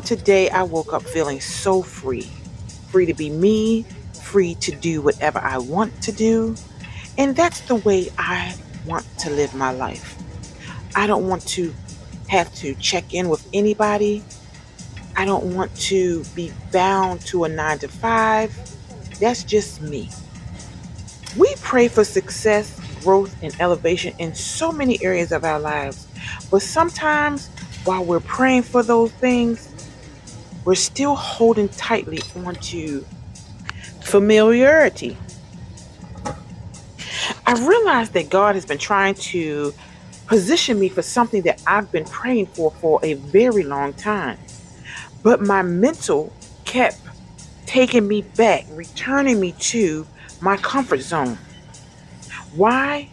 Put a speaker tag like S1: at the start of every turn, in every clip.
S1: Today I woke up feeling so free. Free to be me, free to do whatever I want to do. And that's the way I want to live my life. I don't want to have to check in with anybody. I don't want to be bound to a 9 to 5. That's just me. We pray for success, growth, and elevation in so many areas of our lives. But sometimes while we're praying for those things, we're still holding tightly onto familiarity. I realized that God has been trying to position me for something that I've been praying for a very long time. But my mental kept taking me back, returning me to my comfort zone. Why?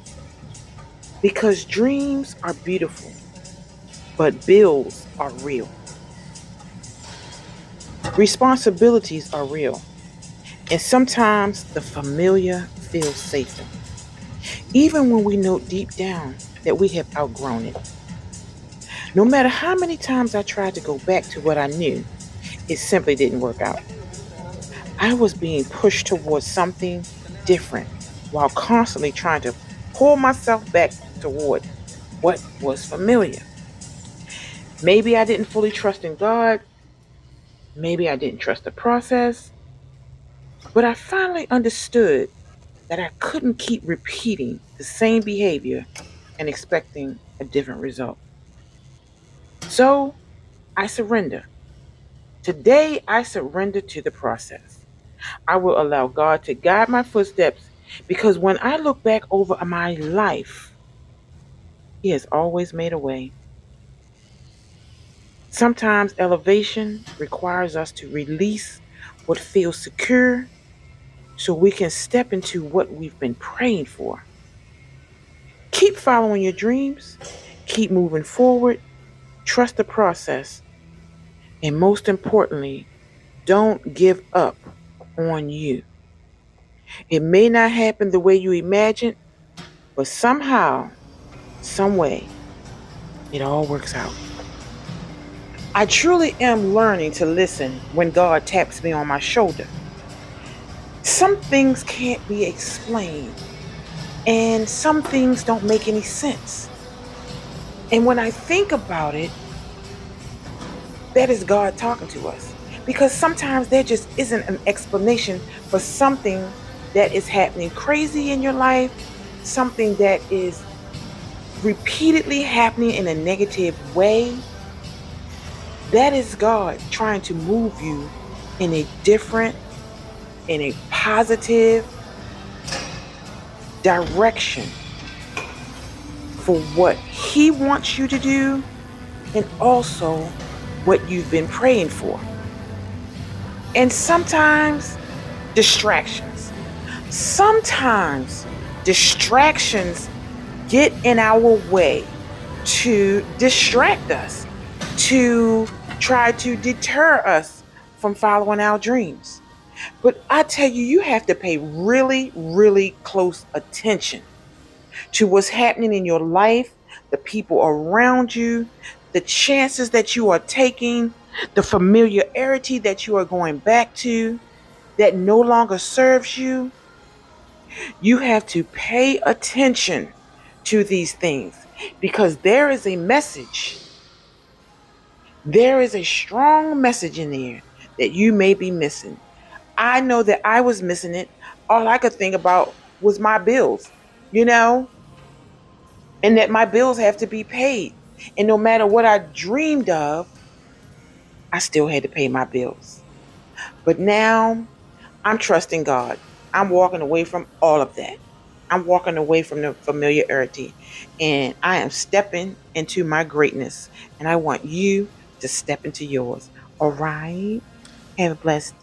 S1: Because dreams are beautiful, but bills are real. Responsibilities are real. And sometimes the familiar feels safer, even when we know deep down that we have outgrown it. No matter how many times I tried to go back to what I knew, it simply didn't work out. I was being pushed towards something different while constantly trying to pull myself back toward what was familiar. Maybe I didn't fully trust in God. Maybe I didn't trust the process. But I finally understood that I couldn't keep repeating the same behavior and expecting a different result. So I surrender. Today, I surrender to the process. I will allow God to guide my footsteps because when I look back over my life, He has always made a way. Sometimes elevation requires us to release what feels secure so we can step into what we've been praying for. Keep following your dreams, keep moving forward, trust the process, and most importantly, don't give up on you. It may not happen the way you imagined, but somehow, some way, it all works out. I truly am learning to listen when God taps me on my shoulder. Some things can't be explained, and some things don't make any sense. And when I think about it, that is God talking to us. Because sometimes there just isn't an explanation for something that is happening crazy in your life, something that is repeatedly happening in a negative way. That is God trying to move you in a different, in a positive direction for what He wants you to do and also what you've been praying for. And sometimes distractions. Sometimes distractions get in our way to distract us, to try to deter us from following our dreams. But I tell you, you have to pay really, really close attention to what's happening in your life, the people around you, the chances that you are taking, the familiarity that you are going back to that no longer serves you. You have to pay attention to these things because there is a message. There is a strong message in there that you may be missing. I know that I was missing it. All I could think about was my bills, you know, and that my bills have to be paid. And no matter what I dreamed of, I still had to pay my bills. But now I'm trusting God. I'm walking away from all of that. I'm walking away from the familiarity and I am stepping into my greatness. And I want you to step into yours. All right. Have a blessed day.